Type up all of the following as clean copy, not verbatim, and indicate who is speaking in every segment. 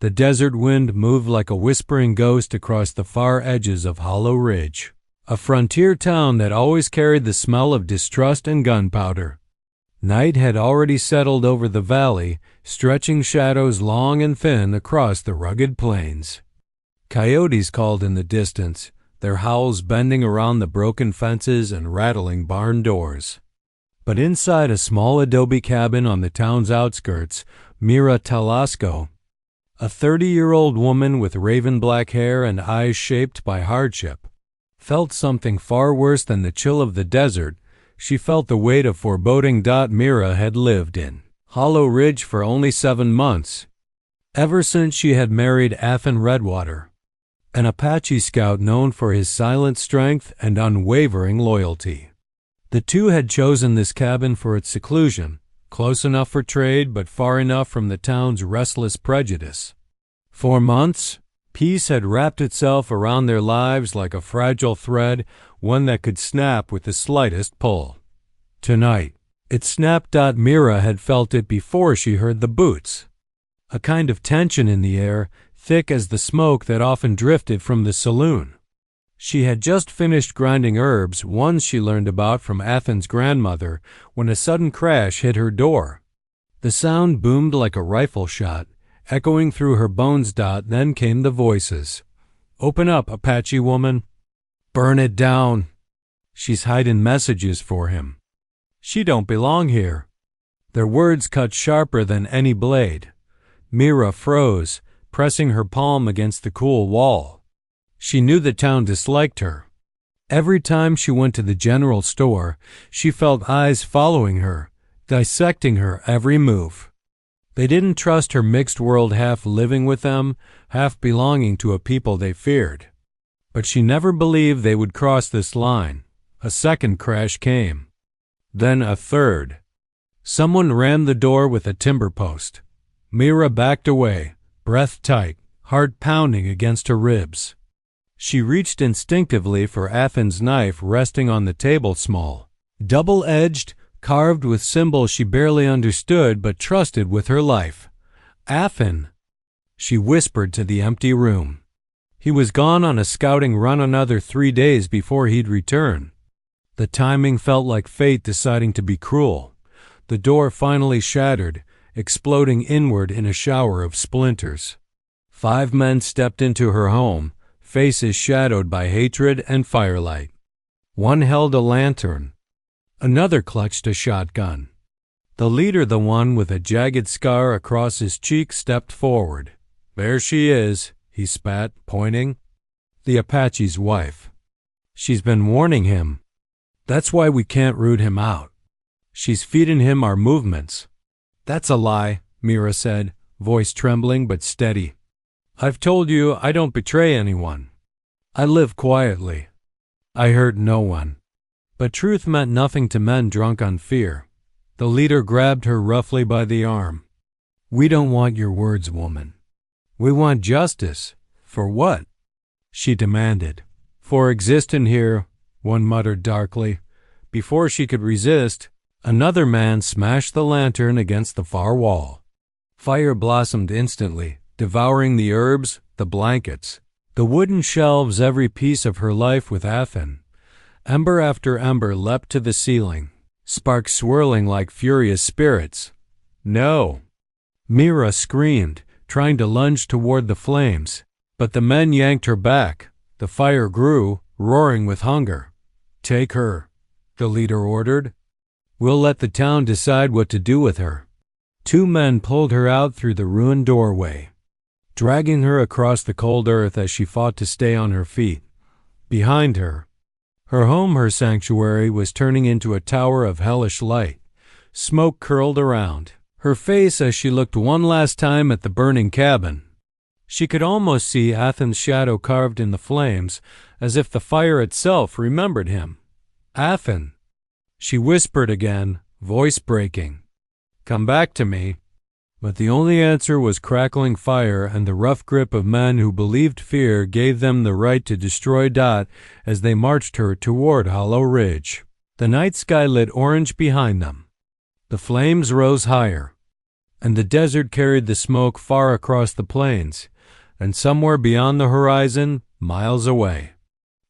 Speaker 1: The desert wind moved like a whispering ghost across the far edges of Hollow Ridge, a frontier town that always carried the smell of distrust and gunpowder. Night had already settled over the valley, stretching shadows long and thin across the rugged plains. Coyotes called in the distance, their howls bending around the broken fences and rattling barn doors. But inside a small adobe cabin on the town's outskirts, Mira Talasco, a 30-year-old woman with raven black hair and eyes shaped by hardship, felt something far worse than the chill of the desert. She felt the weight of foreboding. Mira had lived in Hollow Ridge for only 7 months, ever since she had married Athan Redwater, an Apache scout known for his silent strength and unwavering loyalty. The two had chosen this cabin for its seclusion, close enough for trade but far enough from the town's restless prejudice. For months, peace had wrapped itself around their lives like a fragile thread, one that could snap with the slightest pull. Tonight, it snapped. Mira had felt it before she heard the boots. A kind of tension in the air, thick as the smoke that often drifted from the saloon. She had just finished grinding herbs, ones she learned about from Athan's grandmother, when a sudden crash hit her door. The sound boomed like a rifle shot, echoing through her bones. Then came the voices. "Open up, Apache woman." "Burn it down." "She's hiding messages for him." "She don't belong here." Their words cut sharper than any blade. Mira froze, pressing her palm against the cool wall. She knew the town disliked her. Every time she went to the general store, she felt eyes following her, dissecting her every move. They didn't trust her mixed world, half living with them, half belonging to a people they feared. But she never believed they would cross this line. A second crash came. Then a third. Someone rammed the door with a timber post. Mira backed away, breath tight, heart pounding against her ribs. She reached instinctively for Athan's knife resting on the table, small, double-edged, carved with symbols she barely understood but trusted with her life. "Athan," she whispered to the empty room. He was gone on a scouting run another 3 days before he'd return. The timing felt like fate deciding to be cruel. The door finally shattered, exploding inward in a shower of splinters. 5 men stepped into her home, faces shadowed by hatred and firelight. One held a lantern. Another clutched a shotgun. The leader, the one with a jagged scar across his cheek, stepped forward. "There she is," he spat, pointing. "The Apache's wife. She's been warning him. That's why we can't root him out. She's feeding him our movements." "That's a lie," Mira said, voice trembling but steady. "I've told you I don't betray anyone. I live quietly. I hurt no one." But truth meant nothing to men drunk on fear. The leader grabbed her roughly by the arm. "We don't want your words, woman. We want justice." "For what?" she demanded. "For existing here," one muttered darkly. Before she could resist, another man smashed the lantern against the far wall. Fire blossomed instantly, devouring the herbs, the blankets, the wooden shelves, every piece of her life with Athan. Ember after ember leapt to the ceiling, sparks swirling like furious spirits. "No!" Mira screamed, trying to lunge toward the flames, but the men yanked her back. The fire grew, roaring with hunger. "Take her," the leader ordered. "We'll let the town decide what to do with her." 2 men pulled her out through the ruined doorway, dragging her across the cold earth as she fought to stay on her feet. Behind her, her home, her sanctuary, was turning into a tower of hellish light. Smoke curled around her face as she looked one last time at the burning cabin. She could almost see Athan's shadow carved in the flames, as if the fire itself remembered him. "Athan," she whispered again, voice breaking. "Come back to me." But the only answer was crackling fire and the rough grip of men who believed fear gave them the right to destroy. As they marched her toward Hollow Ridge, the night sky lit orange behind them. The flames rose higher. and the desert carried the smoke far across the plains, and somewhere beyond the horizon, miles away.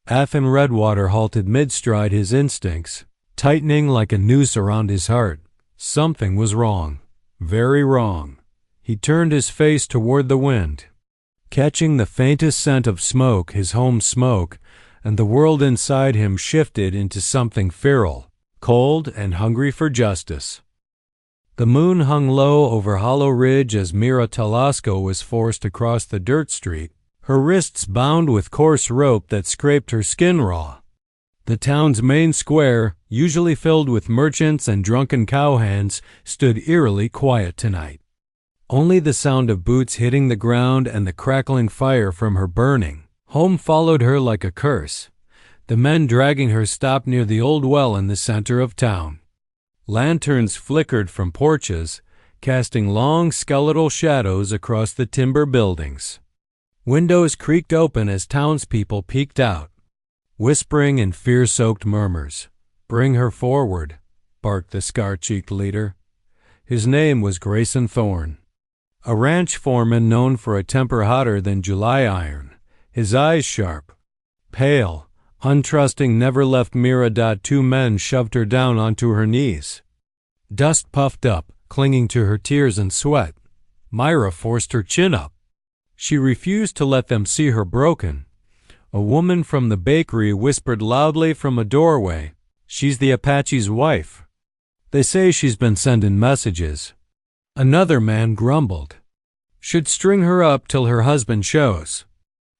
Speaker 1: Athan Redwater halted mid-stride, his instincts tightening like a noose around his heart. Something was wrong, very wrong. He turned his face toward the wind, catching the faintest scent of smoke, his home smoke, and the world inside him shifted into something feral, cold and hungry for justice. The moon hung low over Hollow Ridge as Mira Talasco was forced across the dirt street, her wrists bound with coarse rope that scraped her skin raw. The town's main square, usually filled with merchants and drunken cowhands, stood eerily quiet tonight. Only the sound of boots hitting the ground and the crackling fire from her burning home followed her like a curse. The men dragging her stopped near the old well in the center of town. Lanterns flickered from porches, casting long skeletal shadows across the timber buildings. Windows creaked open as townspeople peeked out, whispering in fear-soaked murmurs. "Bring her forward," barked the scar-cheeked leader. His name was Grayson Thorne, a ranch foreman known for a temper hotter than July iron. His eyes sharp, pale, untrusting, never left Mira. Two men shoved her down onto her knees. Dust puffed up, clinging to her tears and sweat. Mira forced her chin up. She refused to let them see her broken. A woman from the bakery whispered loudly from a doorway, "She's the Apache's wife. They say she's been sending messages." Another man grumbled, "Should string her up till her husband shows."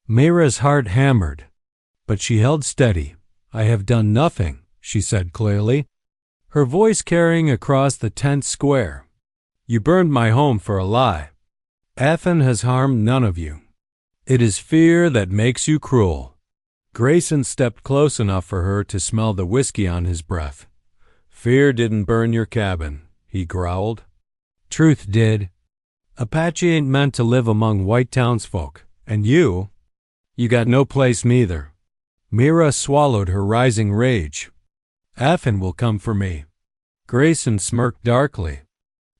Speaker 1: Mira's heart hammered, but she held steady. "I have done nothing," she said clearly, her voice carrying across the tense square. "You burned my home for a lie. Athan has harmed none of you. It is fear that makes you cruel." Grayson stepped close enough for her to smell the whiskey on his breath. "Fear didn't burn your cabin," he growled. "Truth did. Apache ain't meant to live among white townsfolk, and you got no place neither." Mira swallowed her rising rage. "Athan will come for me." Grayson smirked darkly.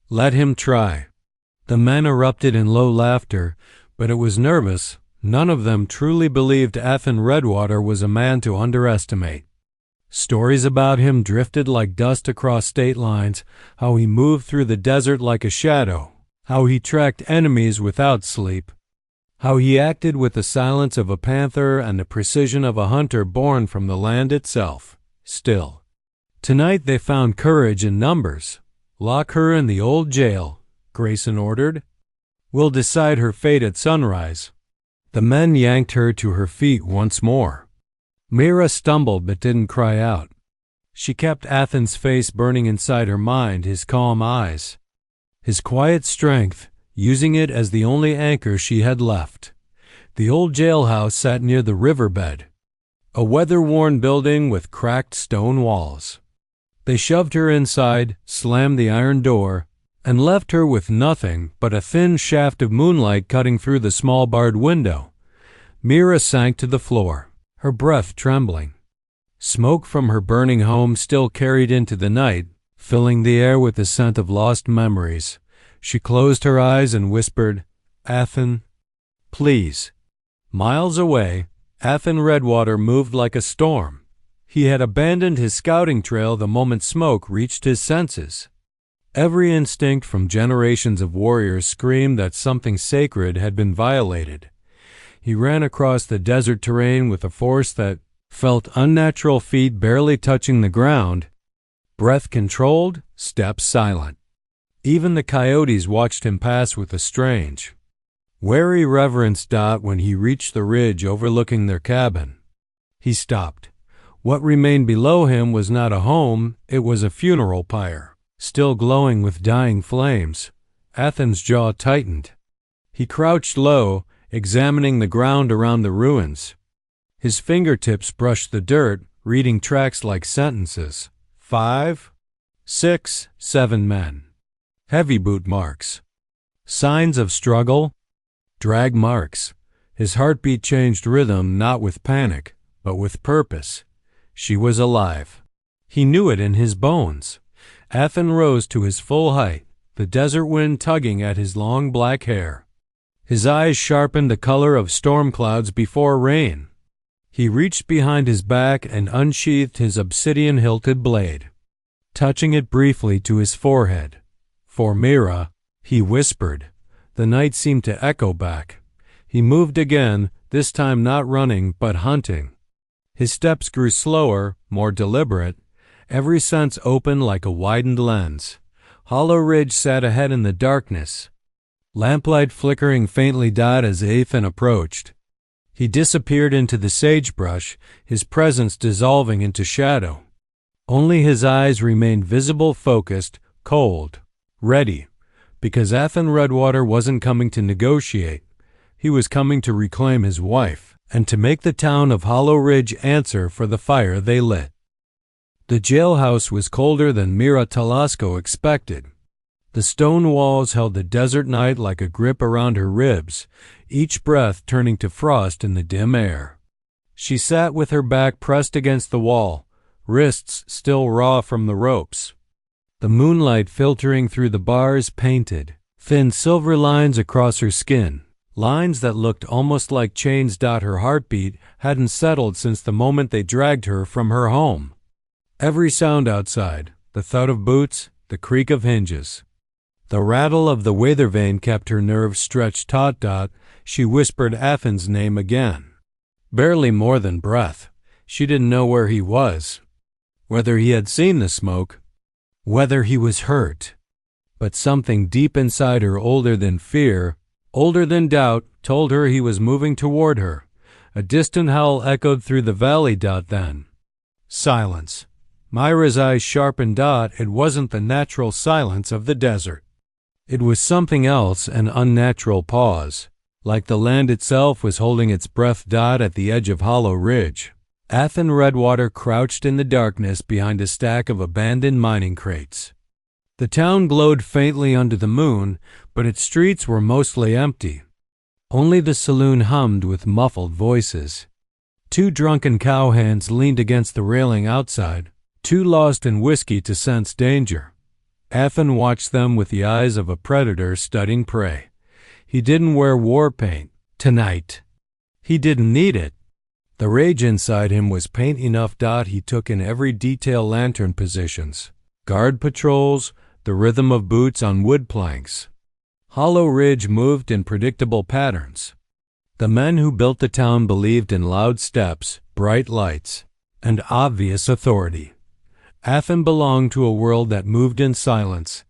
Speaker 1: "Let him try." The men erupted in low laughter, but it was nervous. None of them truly believed Athan Redwater was a man to underestimate. Stories about him drifted like dust across state lines, how he moved through the desert like a shadow, how he tracked enemies without sleep, how he acted with the silence of a panther and the precision of a hunter born from the land itself. Still, tonight they found courage in numbers. "Lock her in the old jail," Grayson ordered. "We'll decide her fate at sunrise." The men yanked her to her feet once more. Mira stumbled but didn't cry out. She kept Athan's face burning inside her mind, his calm eyes, his quiet strength, using it as the only anchor she had left. The old jailhouse sat near the riverbed, a weather-worn building with cracked stone walls. They shoved her inside, slammed the iron door, and left her with nothing but a thin shaft of moonlight cutting through the small barred window. Mira sank to the floor, her breath trembling. Smoke from her burning home still carried into the night, filling the air with the scent of lost memories. She closed her eyes and whispered, "Athan, please." Miles away, Athan Redwater moved like a storm. He had abandoned his scouting trail the moment smoke reached his senses. Every instinct from generations of warriors screamed that something sacred had been violated. He ran across the desert terrain with a force that felt unnatural, feet barely touching the ground, breath controlled, steps silent. Even the coyotes watched him pass with a strange, wary reverence. When he reached the ridge overlooking their cabin, he stopped. What remained below him was not a home, it was a funeral pyre, still glowing with dying flames. Athan's jaw tightened. He crouched low, examining the ground around the ruins. His fingertips brushed the dirt, reading tracks like sentences. 5, 6, 7 men. Heavy boot marks. Signs of struggle. Drag marks. His heartbeat changed rhythm, not with panic, but with purpose. She was alive. He knew it in his bones. Athan rose to his full height, the desert wind tugging at his long black hair. His eyes sharpened the color of storm clouds before rain. He reached behind his back and unsheathed his obsidian-hilted blade, touching it briefly to his forehead. "For Mira," he whispered. The night seemed to echo back. He moved again, this time not running but hunting. His steps grew slower, more deliberate, every sense open like a widened lens. Hollow Ridge sat ahead in the darkness, lamplight flickering faintly as Athan approached. He disappeared into the sagebrush, his presence dissolving into shadow. Only his eyes remained visible, focused, cold, ready, because Athan Redwater wasn't coming to negotiate. He was coming to reclaim his wife, and to make the town of Hollow Ridge answer for the fire they lit. The jailhouse was colder than Mira Talasco expected. The stone walls held the desert night like a grip around her ribs, each breath turning to frost in the dim air. She sat with her back pressed against the wall, wrists still raw from the ropes. The moonlight filtering through the bars painted thin silver lines across her skin, lines that looked almost like chains. Her heartbeat hadn't settled since the moment they dragged her from her home. Every sound outside, the thud of boots, the creak of hinges, the rattle of the weather vane kept her nerves stretched taut. She whispered Athan's name again. Barely more than breath. She didn't know where he was, whether he had seen the smoke, whether he was hurt. But something deep inside her, older than fear, older than doubt, told her he was moving toward her. A distant howl echoed through the valley. Then silence. Myra's eyes sharpened. It wasn't the natural silence of the desert. It was something else, an unnatural pause, like the land itself was holding its breath. At the edge of Hollow Ridge, Athan Redwater crouched in the darkness behind a stack of abandoned mining crates. The town glowed faintly under the moon, but its streets were mostly empty. Only the saloon hummed with muffled voices. Two drunken cowhands leaned against the railing outside, too lost in whiskey to sense danger. Athan watched them with the eyes of a predator studying prey. He didn't wear war paint tonight. He didn't need it. The rage inside him was paint enough. He took in every detail: lantern positions, guard patrols, the rhythm of boots on wood planks. Hollow Ridge moved in predictable patterns. The men who built the town believed in loud steps, bright lights, and obvious authority. Athan belonged to a world that moved in silence.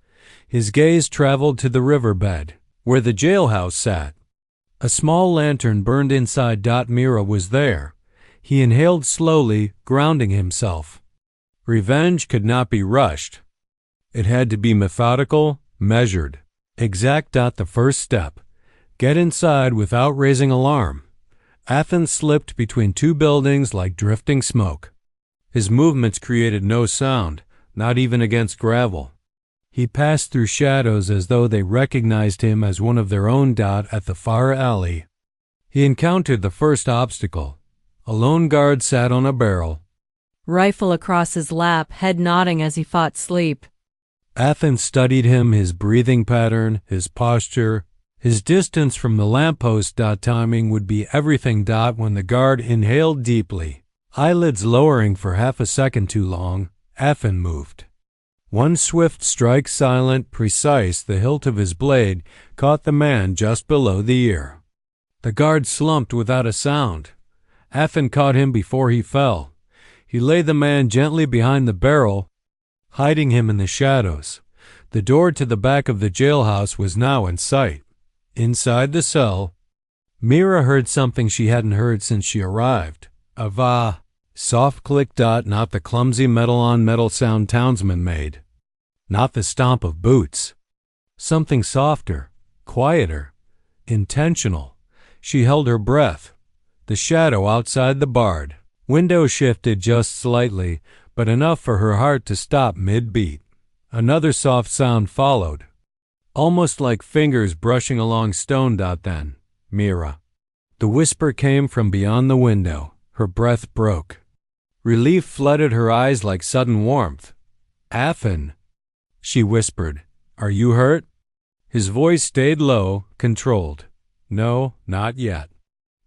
Speaker 1: His gaze traveled to the riverbed, where the jailhouse sat. A small lantern burned inside. Mira was there. He inhaled slowly, grounding himself. Revenge could not be rushed. It had to be methodical, measured, exact. The first step: get inside without raising alarm. Athan slipped between two buildings like drifting smoke. His movements created no sound, not even against gravel. He passed through shadows as though they recognized him as one of their own. At the far alley, he encountered the first obstacle. A lone guard sat on a barrel,
Speaker 2: rifle across his lap, head nodding as he fought sleep.
Speaker 1: Athan studied him, his breathing pattern, his posture, his distance from the lamppost. Timing would be everything. When the guard inhaled deeply, eyelids lowering for half a second too long, Athan moved. One swift strike, silent, precise, the hilt of his blade caught the man just below the ear. The guard slumped without a sound. Athan caught him before he fell. He laid the man gently behind the barrel, hiding him in the shadows. The door to the back of the jailhouse was now in sight. Inside the cell, Mira heard something she hadn't heard since she arrived. A soft click. Not the clumsy metal-on-metal sound townsmen made. Not the stomp of boots. Something softer, quieter, intentional. She held her breath. The shadow outside the barred window shifted just slightly, but enough for her heart to stop mid-beat. Another soft sound followed, almost like fingers brushing along stone. Then, Mira. The whisper came from beyond the window. Her breath broke. Relief flooded her eyes like sudden warmth. Athan, she whispered, Are you hurt?" His voice stayed low, controlled. "No, not yet."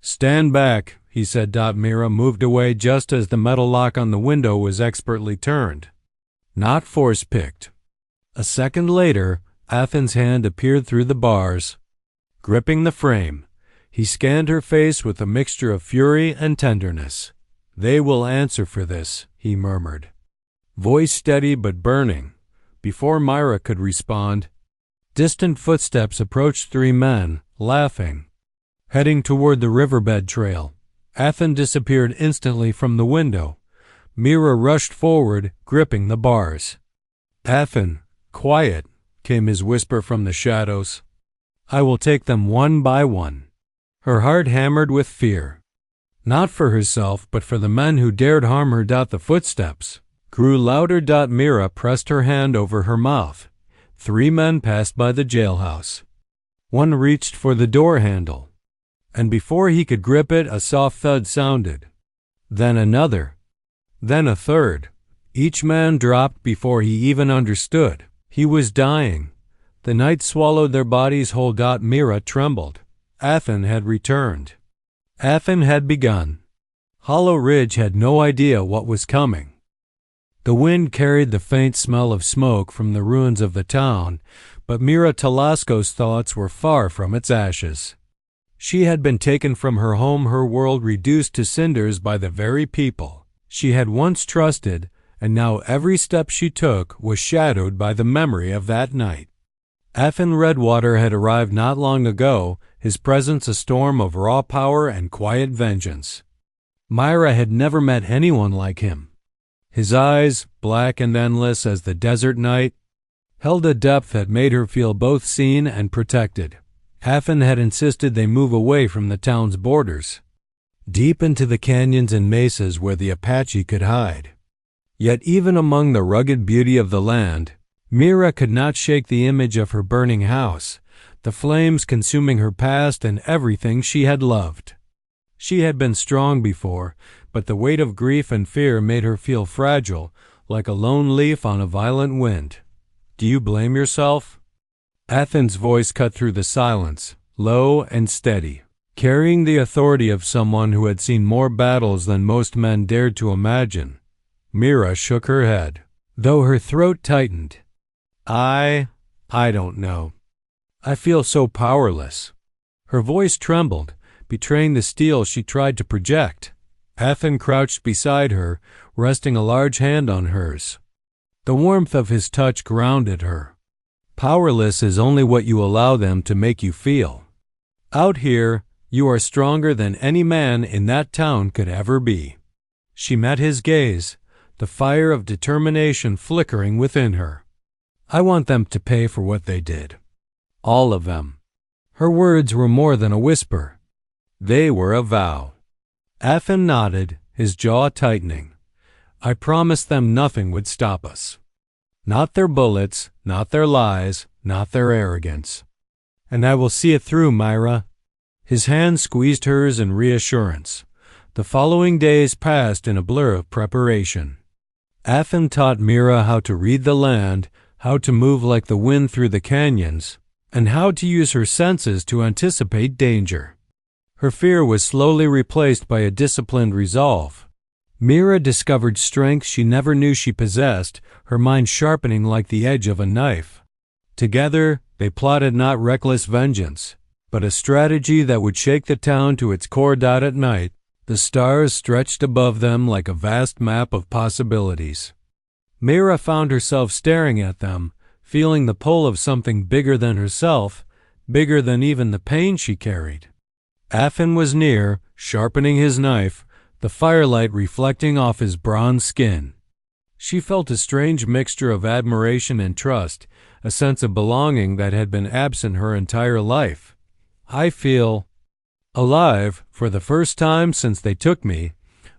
Speaker 1: "Stand back," he said. Mira moved away just as the metal lock on the window was expertly turned. Not force-picked. A second later, Athan's hand appeared through the bars, gripping the frame. He scanned her face with a mixture of fury and tenderness. "They will answer for this," he murmured. Voice steady but burning. Before Mira could respond, distant footsteps approached 3 men, laughing, heading toward the riverbed trail. Athan disappeared instantly from the window. Mira rushed forward, gripping the bars. "Athan, quiet," came his whisper from the shadows. "I will take them one by one." Her heart hammered with fear. Not for herself, but for the men who dared harm her. The footsteps grew louder. Mira pressed her hand over her mouth. 3 men passed by the jailhouse. One reached for the door handle, and before he could grip it, a soft thud sounded. Then another. Then a third. Each man dropped before he even understood. He was dying. The night swallowed their bodies whole. Mira trembled. Athan had returned. Athan had begun. Hollow Ridge had no idea what was coming. The wind carried the faint smell of smoke from the ruins of the town, but Mira Talasco's thoughts were far from its ashes. She had been taken from her home, her world reduced to cinders by the very people she had once trusted, and now every step she took was shadowed by the memory of that night. Athan Redwater had arrived not long ago, his presence a storm of raw power and quiet vengeance. Mira had never met anyone like him. His eyes, black and endless as the desert night, held a depth that made her feel both seen and protected. Athan had insisted they move away from the town's borders, deep into the canyons and mesas where the Apache could hide. Yet even among the rugged beauty of the land, Mira could not shake the image of her burning house, the flames consuming her past and everything she had loved. She had been strong before, but the weight of grief and fear made her feel fragile, like a lone leaf on a violent wind. "Do you blame yourself?" Athan's voice cut through the silence, low and steady, carrying the authority of someone who had seen more battles than most men dared to imagine. Mira shook her head, though her throat tightened. I don't know. I feel so powerless." Her voice trembled, betraying the steel she tried to project. Athan crouched beside her, resting a large hand on hers. The warmth of his touch grounded her. "Powerless is only what you allow them to make you feel. Out here, you are stronger than any man in that town could ever be." She met his gaze, the fire of determination flickering within her. "I want them to pay for what they did. All of them." Her words were more than a whisper. They were a vow. Athan nodded, his jaw tightening. "I promised them nothing would stop us. Not their bullets, not their lies, not their arrogance. And I will see it through, Mira." His hand squeezed hers in reassurance. The following days passed in a blur of preparation. Athan taught Mira how to read the land, how to move like the wind through the canyons, and how to use her senses to anticipate danger. Her fear was slowly replaced by a disciplined resolve. Mira discovered strength she never knew she possessed, her mind sharpening like the edge of a knife. Together, they plotted not reckless vengeance, but a strategy that would shake the town to its core. At night, the stars stretched above them like a vast map of possibilities. Mira found herself staring at them, feeling the pull of something bigger than herself, bigger than even the pain she carried. Athan was near, sharpening his knife, the firelight reflecting off his bronze skin. She felt a strange mixture of admiration and trust, a sense of belonging that had been absent her entire life. "I feel alive for the first time since they took me,"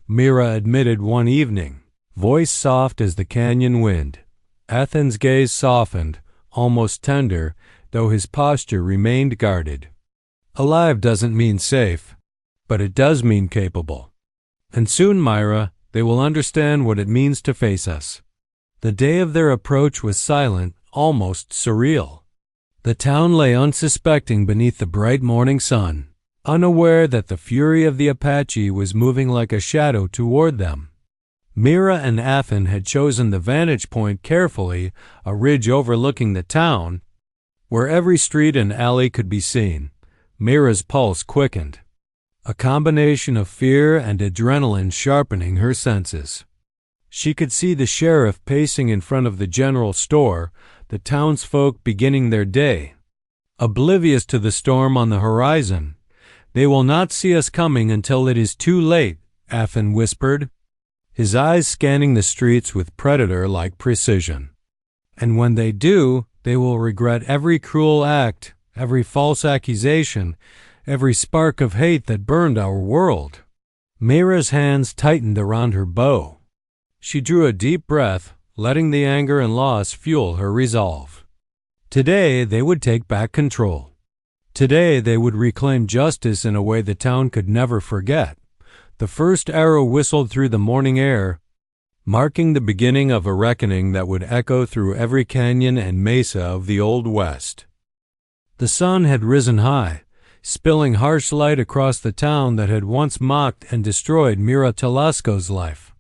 Speaker 1: Mira admitted one evening, voice soft as the canyon wind. Athan's gaze softened, almost tender, though his posture remained guarded. "Alive doesn't mean safe, but it does mean capable. And soon, Mira, they will understand what it means to face us." The day of their approach was silent, almost surreal. The town lay unsuspecting beneath the bright morning sun, unaware that the fury of the Apache was moving like a shadow toward them. Mira and Athan had chosen the vantage point carefully, a ridge overlooking the town, where every street and alley could be seen. Mira's pulse quickened, a combination of fear and adrenaline sharpening her senses. She could see the sheriff pacing in front of the general store, the townsfolk beginning their day. Oblivious to the storm on the horizon, "They will not see us coming until it is too late," Athan whispered, his eyes scanning the streets with predator-like precision. "And when they do, they will regret every cruel act, every false accusation, every spark of hate that burned our world." Mira's hands tightened around her bow. She drew a deep breath, letting the anger and loss fuel her resolve. Today they would take back control. Today they would reclaim justice in a way the town could never forget. The first arrow whistled through the morning air, marking the beginning of a reckoning that would echo through every canyon and mesa of the Old West. The sun had risen high, spilling harsh light across the town that had once mocked and destroyed Mira Talasco's life.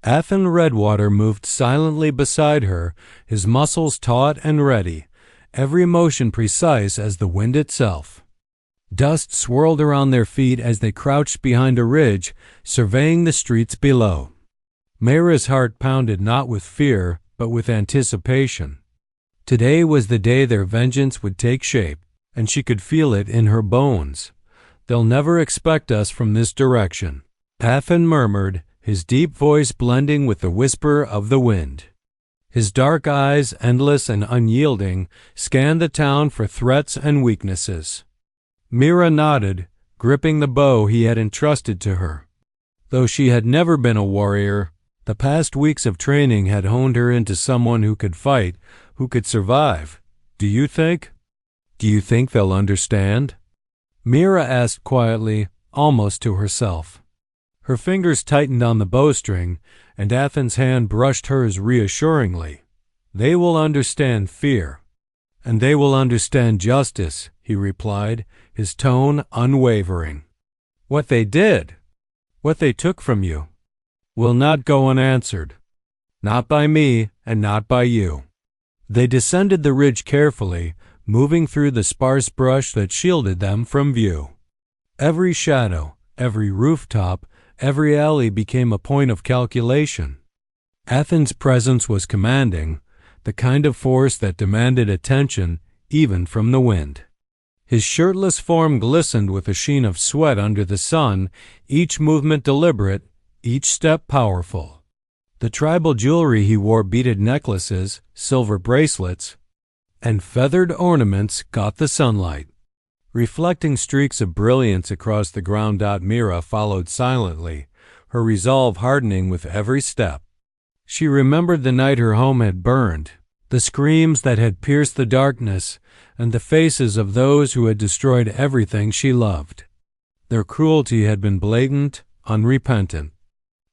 Speaker 1: Athan Redwater moved silently beside her, his muscles taut and ready, every motion precise as the wind itself. Dust swirled around their feet as they crouched behind a ridge, surveying the streets below. Mira's heart pounded not with fear, but with anticipation. Today was the day their vengeance would take shape, and she could feel it in her bones. "They'll never expect us from this direction," Athan murmured, his deep voice blending with the whisper of the wind. His dark eyes, endless and unyielding, scanned the town for threats and weaknesses. Mira nodded, gripping the bow he had entrusted to her. Though she had never been a warrior, the past weeks of training had honed her into someone who could fight, who could survive. Do you think they'll understand?" Mira asked quietly, almost to herself. Her fingers tightened on the bowstring, and Athan's hand brushed hers reassuringly. "They will understand fear, and they will understand justice," he replied, his tone unwavering. "What they did, what they took from you, will not go unanswered. Not by me, and not by you." They descended the ridge carefully, moving through the sparse brush that shielded them from view. Every shadow, every rooftop, every alley became a point of calculation. Athan's presence was commanding, the kind of force that demanded attention even from the wind. His shirtless form glistened with a sheen of sweat under the sun, each movement deliberate, each step powerful. The tribal jewelry he wore, beaded necklaces, silver bracelets, and feathered ornaments, caught the sunlight, reflecting streaks of brilliance across the ground. Mira followed silently, her resolve hardening with every step. She remembered the night her home had burned, the screams that had pierced the darkness, and the faces of those who had destroyed everything she loved. Their cruelty had been blatant, unrepentant.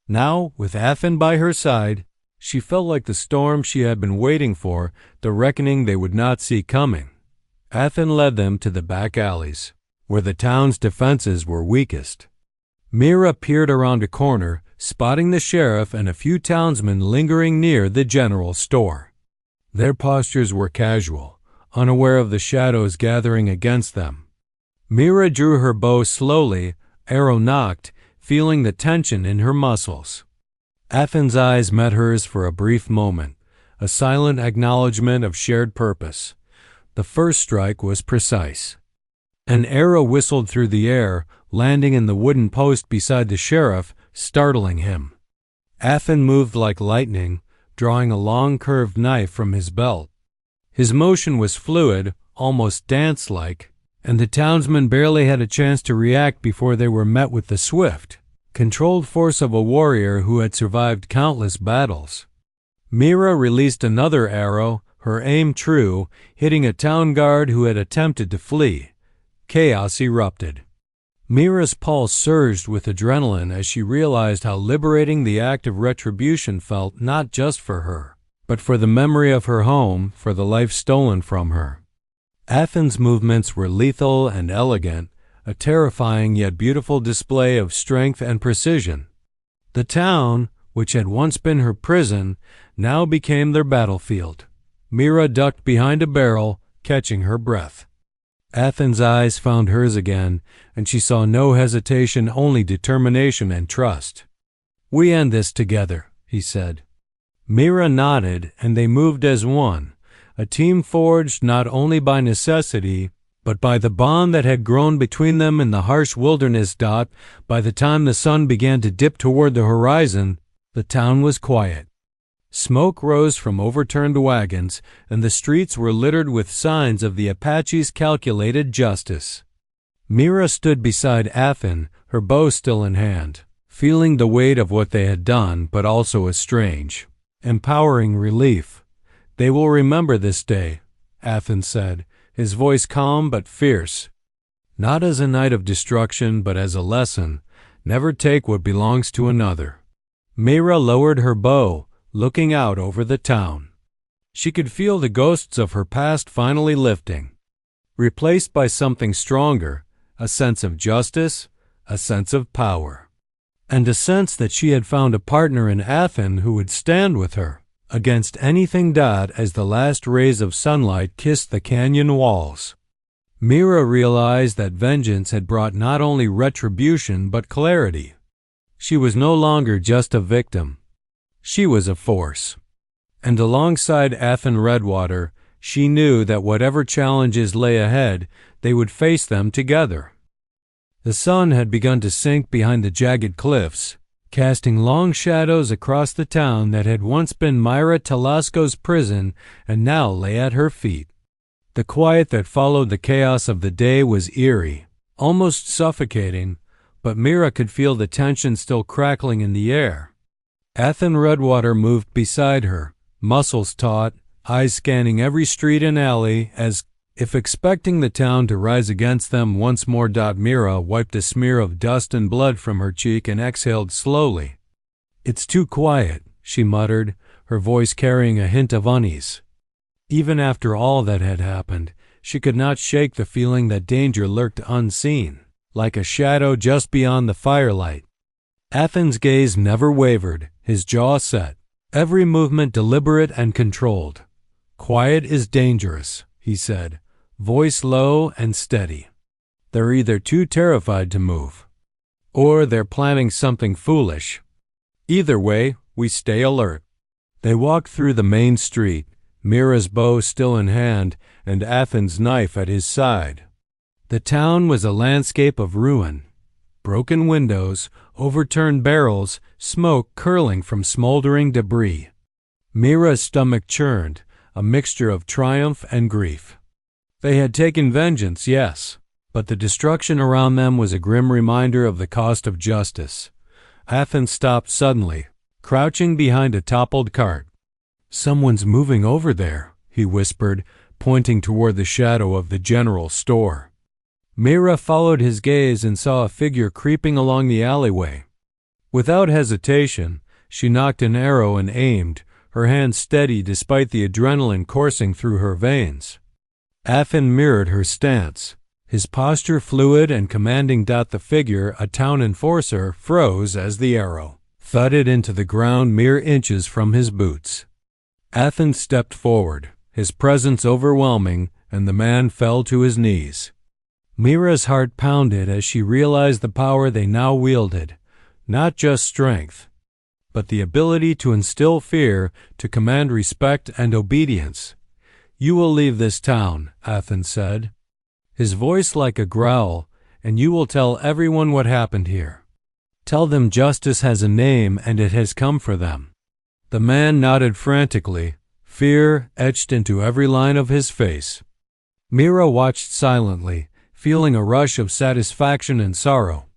Speaker 1: Now, with Athan by her side, she felt like the storm she had been waiting for, the reckoning they would not see coming. Athan led them to the back alleys, where the town's defenses were weakest. Mira peered around a corner, spotting the sheriff and a few townsmen lingering near the general store. Their postures were casual, unaware of the shadows gathering against them. Mira drew her bow slowly, arrow nocked, feeling the tension in her muscles. Athan's eyes met hers for a brief moment, a silent acknowledgement of shared purpose. The first strike was precise. An arrow whistled through the air, landing in the wooden post beside the sheriff, startling him. Athan moved like lightning, drawing a long curved knife from his belt. His motion was fluid, almost dance-like, and the townsmen barely had a chance to react before they were met with the swift, controlled force of a warrior who had survived countless battles. Mira released another arrow, her aim true, hitting a town guard who had attempted to flee. Chaos erupted. Mira's pulse surged with adrenaline as she realized how liberating the act of retribution felt, not just for her, but for the memory of her home, for the life stolen from her. Athan's movements were lethal and elegant, a terrifying yet beautiful display of strength and precision. The town, which had once been her prison, now became their battlefield. Mira ducked behind a barrel, catching her breath. Athan's eyes found hers again, and she saw no hesitation, only determination and trust. "We end this together," he said. Mira nodded, and they moved as one, a team forged not only by necessity, but by the bond that had grown between them in the harsh wilderness. By the time the sun began to dip toward the horizon, the town was quiet. Smoke rose from overturned wagons, and the streets were littered with signs of the Apache's calculated justice. Mira stood beside Athan, her bow still in hand, feeling the weight of what they had done, but also a strange, empowering relief. "They will remember this day," Athan said, his voice calm but fierce. "Not as a night of destruction, but as a lesson. Never take what belongs to another." Mira lowered her bow, looking out over the town. She could feel the ghosts of her past finally lifting, replaced by something stronger, a sense of justice, a sense of power, and a sense that she had found a partner in Athan who would stand with her against anything. As the last rays of sunlight kissed the canyon walls, Mira realized that vengeance had brought not only retribution but clarity. She was no longer just a victim. She was a force. And alongside Athan Redwater, she knew that whatever challenges lay ahead, they would face them together. The sun had begun to sink behind the jagged cliffs, casting long shadows across the town that had once been Mira Talasco's prison and now lay at her feet. The quiet that followed the chaos of the day was eerie, almost suffocating, but Mira could feel the tension still crackling in the air. Athan Redwater moved beside her, muscles taut, eyes scanning every street and alley, as if expecting the town to rise against them once more. Mira wiped a smear of dust and blood from her cheek and exhaled slowly. "It's too quiet," she muttered, her voice carrying a hint of unease. Even after all that had happened, she could not shake the feeling that danger lurked unseen, like a shadow just beyond the firelight. Athan's gaze never wavered, his jaw set, every movement deliberate and controlled. "Quiet is dangerous," he said, voice low and steady. "They're either too terrified to move, or they're planning something foolish. Either way, we stay alert." They walked through the main street, Mira's bow still in hand and Athan's knife at his side. The town was a landscape of ruin. Broken windows, overturned barrels, smoke curling from smoldering debris. Mira's stomach churned, a mixture of triumph and grief. They had taken vengeance, yes, but the destruction around them was a grim reminder of the cost of justice. Athan stopped suddenly, crouching behind a toppled cart. "Someone's moving over there," he whispered, pointing toward the shadow of the general store. Mira followed his gaze and saw a figure creeping along the alleyway. Without hesitation, she knocked an arrow and aimed, her hand steady despite the adrenaline coursing through her veins. Athan mirrored her stance, his posture fluid and commanding. The figure, a town enforcer, froze as the arrow thudded into the ground mere inches from his boots. Athan stepped forward, his presence overwhelming, and the man fell to his knees. Mira's heart pounded as she realized the power they now wielded, not just strength, but the ability to instill fear, to command respect and obedience. "You will leave this town," Athan said, his voice like a growl, "and you will tell everyone what happened here. Tell them justice has a name and it has come for them." The man nodded frantically, fear etched into every line of his face. Mira watched silently, feeling a rush of satisfaction and sorrow.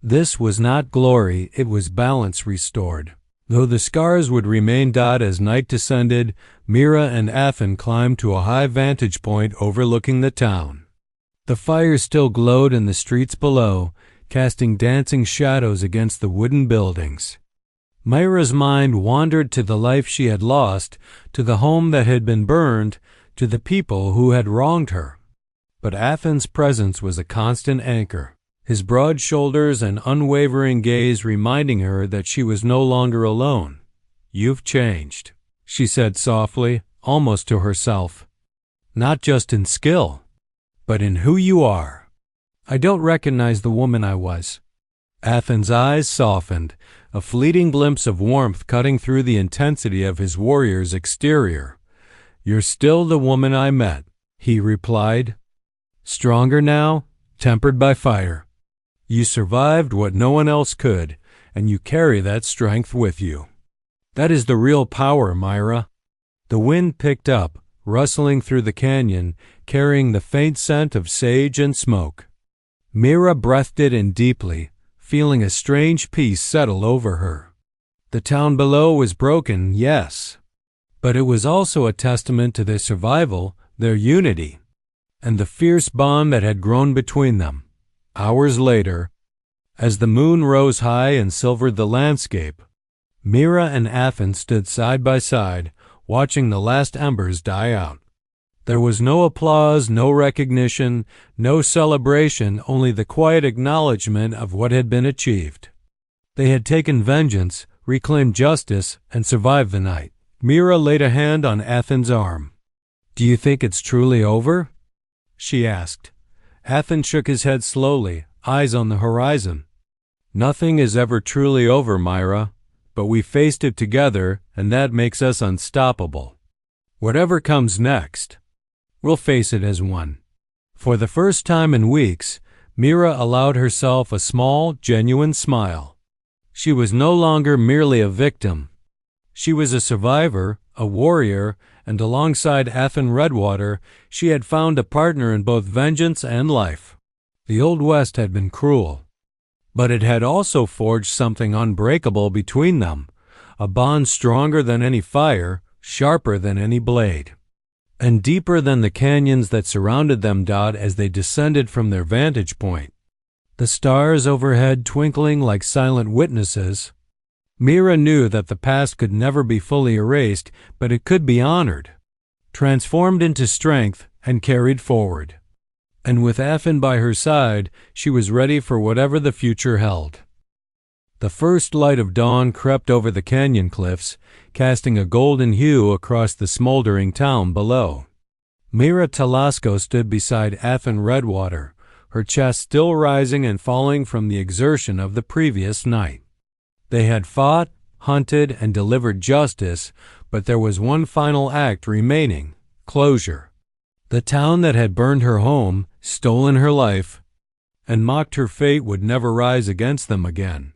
Speaker 1: This was not glory, it was balance restored. Though the scars would remain. As night descended, Mira and Athan climbed to a high vantage point overlooking the town. The fire still glowed in the streets below, casting dancing shadows against the wooden buildings. Mira's mind wandered to the life she had lost, to the home that had been burned, to the people who had wronged her. But Athan's presence was a constant anchor, his broad shoulders and unwavering gaze reminding her that she was no longer alone. "You've changed," she said softly, almost to herself. "Not just in skill, but in who you are. I don't recognize the woman I was." Athan's eyes softened, a fleeting glimpse of warmth cutting through the intensity of his warrior's exterior. "You're still the woman I met," he replied. "Stronger now, tempered by fire. You survived what no one else could, and you carry that strength with you. That is the real power, Mira." The wind picked up, rustling through the canyon, carrying the faint scent of sage and smoke. Mira breathed it in deeply, feeling a strange peace settle over her. The town below was broken, yes, but it was also a testament to their survival, their unity, and the fierce bond that had grown between them. Hours later, as the moon rose high and silvered the landscape, Mira and Athan stood side by side, watching the last embers die out. There was no applause, no recognition, no celebration, only the quiet acknowledgement of what had been achieved. They had taken vengeance, reclaimed justice, and survived the night. Mira laid a hand on Athan's arm. "Do you think it's truly over?" she asked. Athan shook his head slowly, eyes on the horizon. "Nothing is ever truly over, Mira, but we faced it together, and that makes us unstoppable. Whatever comes next, we'll face it as one." For the first time in weeks, Mira allowed herself a small, genuine smile. She was no longer merely a victim. She was a survivor, a warrior, and alongside Athan Redwater, she had found a partner in both vengeance and life. The Old West had been cruel, but it had also forged something unbreakable between them, a bond stronger than any fire, sharper than any blade, and deeper than the canyons that surrounded them. As they descended from their vantage point, the stars overhead twinkling like silent witnesses, Mira knew that the past could never be fully erased, but it could be honored, transformed into strength, and carried forward. And with Athan by her side, she was ready for whatever the future held. The first light of dawn crept over the canyon cliffs, casting a golden hue across the smoldering town below. Mira Talasco stood beside Athan Redwater, her chest still rising and falling from the exertion of the previous night. They had fought, hunted, and delivered justice, but there was one final act remaining: closure. The town that had burned her home, stolen her life, and mocked her fate would never rise against them again.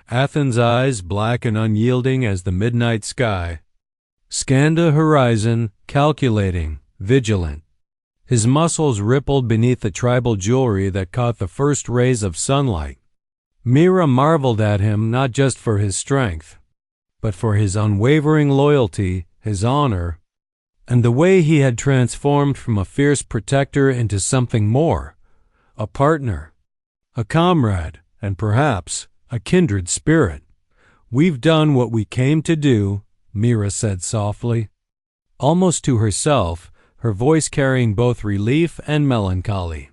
Speaker 1: Athan's eyes, black and unyielding as the midnight sky, scanned the horizon, calculating, vigilant. His muscles rippled beneath the tribal jewelry that caught the first rays of sunlight. Mira marveled at him not just for his strength, but for his unwavering loyalty, his honor, and the way he had transformed from a fierce protector into something more, a partner, a comrade, and perhaps a kindred spirit. "We've done what we came to do," Mira said softly, almost to herself, her voice carrying both relief and melancholy.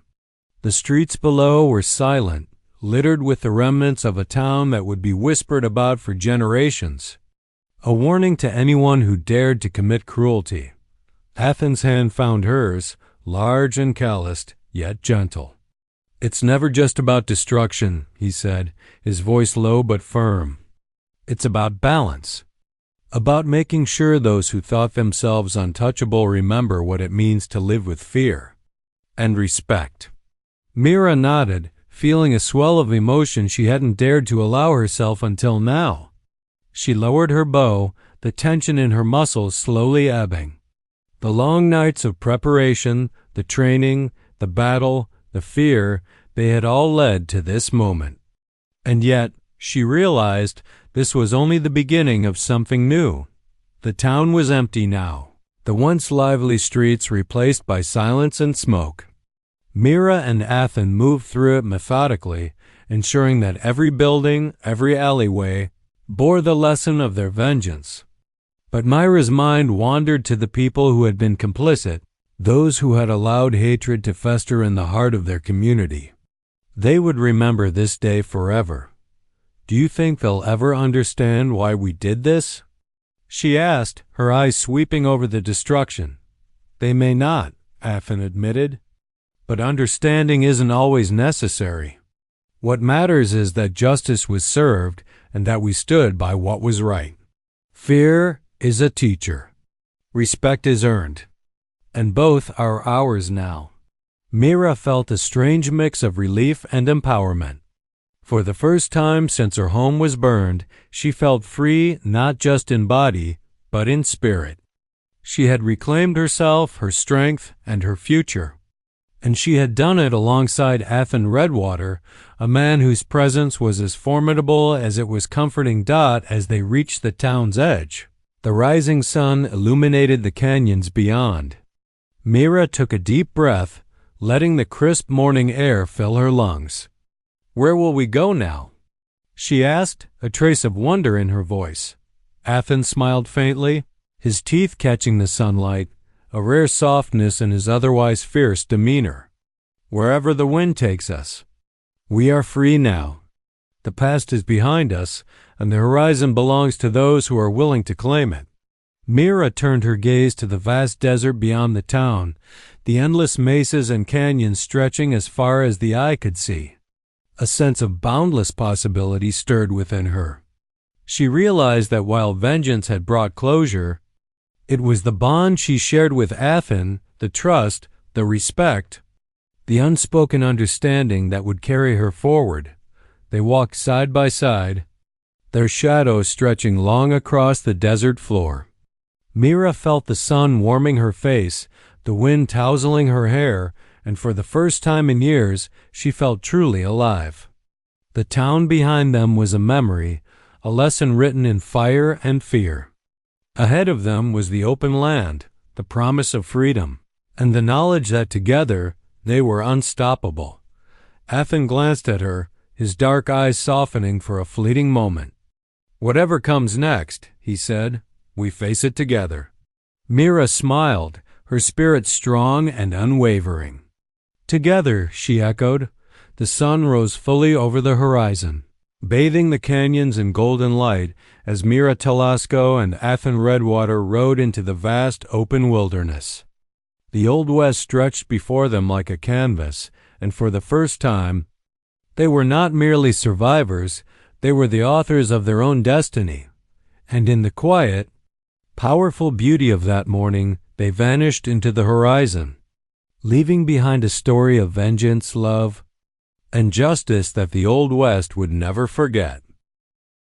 Speaker 1: The streets below were silent, littered with the remnants of a town that would be whispered about for generations, a warning to anyone who dared to commit cruelty. Athan's hand found hers, large and calloused, yet gentle. "It's never just about destruction," he said, his voice low but firm. "It's about balance, about making sure those who thought themselves untouchable remember what it means to live with fear and respect." Mira nodded, feeling a swell of emotion she hadn't dared to allow herself until now. She lowered her bow, the tension in her muscles slowly ebbing. The long nights of preparation, the training, the battle, the fear, they had all led to this moment. And yet, she realized, this was only the beginning of something new. The town was empty now, the once lively streets replaced by silence and smoke. Mira and Athan moved through it methodically, ensuring that every building, every alleyway, bore the lesson of their vengeance. But Mira's mind wandered to the people who had been complicit, those who had allowed hatred to fester in the heart of their community. They would remember this day forever. "Do you think they'll ever understand why we did this?" she asked, her eyes sweeping over the destruction. "They may not," Athan admitted. "But understanding isn't always necessary. What matters is that justice was served and that we stood by what was right. Fear is a teacher. Respect is earned. And both are ours now." Mira felt a strange mix of relief and empowerment. For the first time since her home was burned, she felt free not just in body, but in spirit. She had reclaimed herself, her strength, and her future. And she had done it alongside Athan Redwater, a man whose presence was as formidable as it was comforting. As they reached the town's edge, the rising sun illuminated the canyons beyond. Mira took a deep breath, letting the crisp morning air fill her lungs. "Where will we go now?" she asked, a trace of wonder in her voice. Athan smiled faintly, his teeth catching the sunlight, a rare softness in his otherwise fierce demeanor. "Wherever the wind takes us. We are free now. The past is behind us, and the horizon belongs to those who are willing to claim it." Mira turned her gaze to the vast desert beyond the town, the endless mesas and canyons stretching as far as the eye could see. A sense of boundless possibility stirred within her. She realized that while vengeance had brought closure, it was the bond she shared with Athan, the trust, the respect, the unspoken understanding that would carry her forward. They walked side by side, their shadows stretching long across the desert floor. Mira felt the sun warming her face, the wind tousling her hair, and for the first time in years, she felt truly alive. The town behind them was a memory, a lesson written in fire and fear. Ahead of them was the open land, the promise of freedom, and the knowledge that together they were unstoppable. Athan glanced at her, his dark eyes softening for a fleeting moment. "Whatever comes next," he said, "we face it together." Mira smiled, her spirit strong and unwavering. "Together," she echoed. The sun rose fully over the horizon, bathing the canyons in golden light as Mira Talasco and Athan Redwater rode into the vast open wilderness. The Old West stretched before them like a canvas, and for the first time, they were not merely survivors, they were the authors of their own destiny. And in the quiet, powerful beauty of that morning, they vanished into the horizon, leaving behind a story of vengeance, love, and justice that the Old West would never forget.